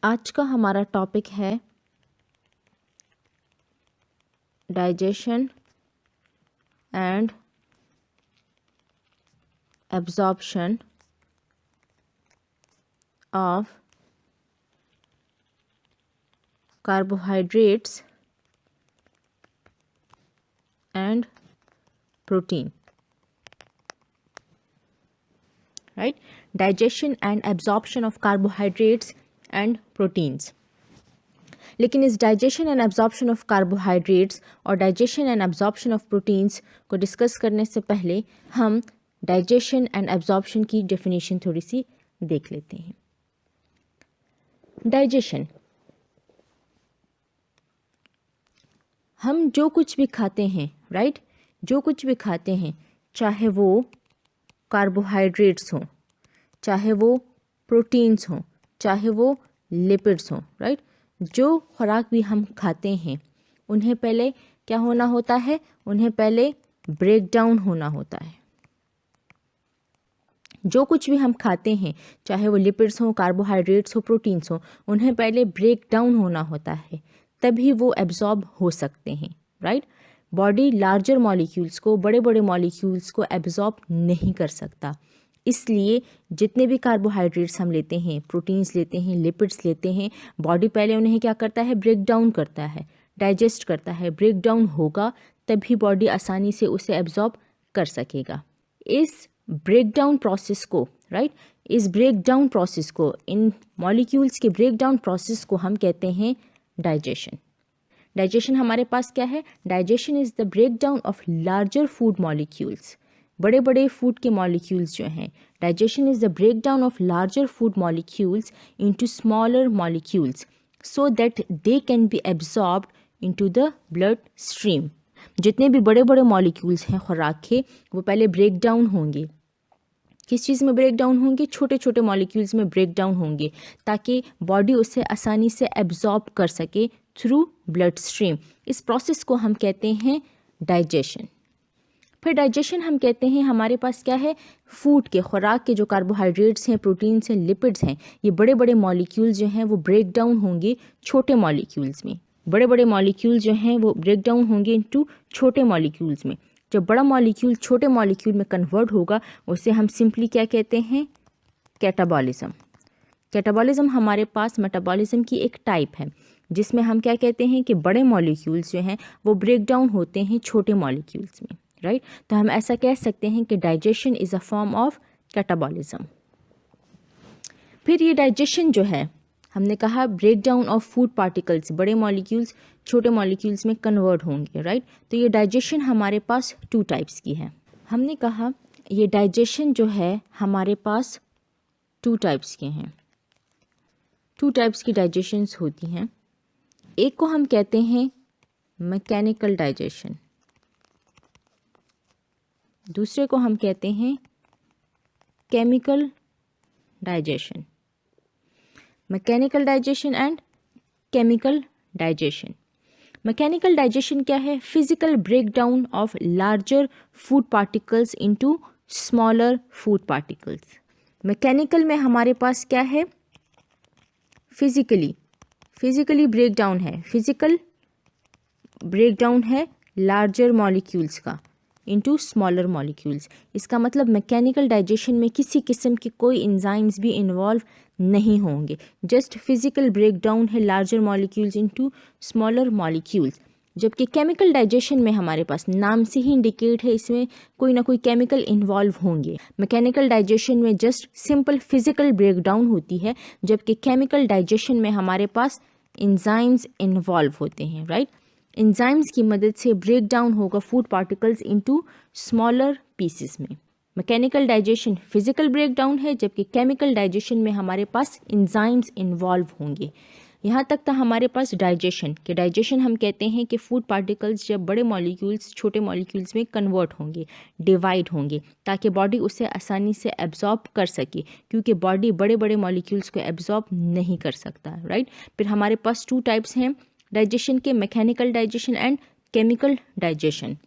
आज का हमारा टॉपिक है digestion and absorption of carbohydrates and protein. Right, digestion and absorption of carbohydrates and proteins. लेकिन इस digestion and absorption of carbohydrates और digestion and absorption of proteins को discuss करने से पहले हम डाइजेशन एंड एब्जॉर्प्शन की डेफिनेशन थोड़ी सी देख लेते हैं। डाइजेशन, हम जो कुछ भी खाते हैं, राइट, जो कुछ भी खाते हैं, चाहे वो कार्बोहाइड्रेट्स हों, चाहे वो प्रोटीन्स हों, चाहे वो लिपिड्स हों, राइट, जो खुराक भी हम खाते हैं उन्हें पहले क्या होना होता है, उन्हें पहले ब्रेक डाउन होना होता है। जो कुछ भी हम खाते हैं, चाहे वो लिपिड्स हो, कार्बोहाइड्रेट्स हो, प्रोटीन्स हो, उन्हें पहले ब्रेक डाउन होना होता है, तभी वो एब्जॉर्ब हो सकते हैं। राइट, बॉडी लार्जर मॉलिक्यूल्स को, बड़े बड़े मॉलिक्यूल्स को एब्जॉर्ब नहीं कर सकता। इसलिए जितने भी कार्बोहाइड्रेट्स हम लेते हैं, प्रोटीन्स लेते हैं, लिपिड्स लेते हैं, बॉडी पहले उन्हें क्या करता है, ब्रेक डाउन करता है, डाइजेस्ट करता है। ब्रेक डाउन होगा तभी बॉडी आसानी से उसे एब्जॉर्ब कर सकेगा। इस ब्रेक डाउन प्रोसेस को, राइट, इस ब्रेक डाउन प्रोसेस को, इन मॉलिक्यूल्स के ब्रेक डाउन प्रोसेस को हम कहते हैं डाइजेशन। डाइजेशन हमारे पास क्या है, digestion is the break down of larger food molecules. बड़े बड़े फूड के मॉलिक्यूल्स जो हैं, digestion is the break down of larger food molecules into smaller molecules so that they can be absorbed into the blood stream. जितने भी बड़े बड़े molecules हैं खुराक के, वो पहले ब्रेक डाउन होंगे। किस चीज़ में ब्रेक डाउन होंगे, छोटे छोटे मॉलिक्यूल्स में ब्रेक डाउन होंगे, ताकि बॉडी उसे आसानी से एब्जॉर्ब कर सके थ्रू ब्लड स्ट्रीम। इस प्रोसेस को हम कहते हैं डाइजेशन। फिर डाइजेशन हम कहते हैं हमारे पास क्या है, फूड के, खुराक के जो कार्बोहाइड्रेट्स हैं, प्रोटीन्स हैं, लिपिड्स हैं, ये बड़े बड़े मॉलिक्यूल्स जो हैं वो ब्रेक डाउन होंगे छोटे मॉलिक्यूल्स में। बड़े बड़े मॉलिक्यूल जो हैं वो ब्रेक डाउन होंगे इनटू छोटे मॉलिक्यूल्स में। जब बड़ा मॉलिक्यूल छोटे मॉलिक्यूल में कन्वर्ट होगा, उसे हम सिंपली क्या कहते हैं, कैटाबॉलिज्म। कैटाबॉलिज्म हमारे पास मेटाबॉलिज्म की एक टाइप है, जिसमें हम क्या कहते हैं कि बड़े मॉलिक्यूल्स जो हैं वो ब्रेक डाउन होते हैं छोटे मॉलिक्यूल्स में। राइट, तो हम ऐसा कह सकते हैं कि digestion is a form of catabolism. फिर ये डाइजेशन जो है, हमने कहा break down of food particles, बड़े मॉलिक्यूल्स छोटे मॉलिक्यूल्स में कन्वर्ट होंगे। राइट, तो ये डाइजेशन हमारे पास 2 टाइप्स की है। हमने कहा ये डाइजेशन जो है हमारे पास 2 टाइप्स के हैं। 2 टाइप्स की डाइजेशंस होती हैं। एक को हम कहते हैं मैकेनिकल डाइजेशन, दूसरे को हम कहते हैं chemical digestion. Mechanical digestion and chemical digestion. Mechanical digestion क्या है, physical break down of larger food particles into smaller food particles. Mechanical में हमारे पास क्या है, फिजिकली ब्रेक डाउन है, फिजिकल ब्रेक डाउन है लार्जर मॉलिक्यूल्स का इनटू स्मॉलर मॉलिक्यूल्स। इसका मतलब मैकेनिकल डाइजेशन में किसी किस्म के कोई एंजाइम्स भी इन्वॉल्व नहीं होंगे, जस्ट फिजिकल ब्रेक डाउन है larger molecules into smaller molecules. जबकि केमिकल डाइजेशन में हमारे पास नाम से ही इंडिकेट है, इसमें कोई ना कोई केमिकल इन्वॉल्व होंगे। मैकेनिकल डाइजेशन में just simple physical break down होती है, जबकि केमिकल डाइजेशन में हमारे पास एंजाइम्स इन्वॉल्व होते हैं। राइट, एंजाइम्स की मदद से ब्रेक डाउन होगा food particles into smaller pieces में। Mechanical digestion physical break down है, जबकि केमिकल डाइजेशन में हमारे पास एंजाइम्स इन्वॉल्व होंगे। यहाँ तक था हमारे पास डाइजेशन के। डाइजेशन हम कहते हैं कि फूड पार्टिकल्स जब बड़े मॉलिक्यूल्स छोटे मॉलिक्यूल्स में कन्वर्ट होंगे, डिवाइड होंगे, ताकि बॉडी उसे आसानी से एब्जॉर्ब कर सके, क्योंकि बॉडी बड़े बड़े मॉलिक्यूल्स को एब्जॉर्ब नहीं कर सकता। राइट, फिर हमारे पास 2 टाइप्स हैं डाइजेशन के, mechanical digestion and chemical digestion.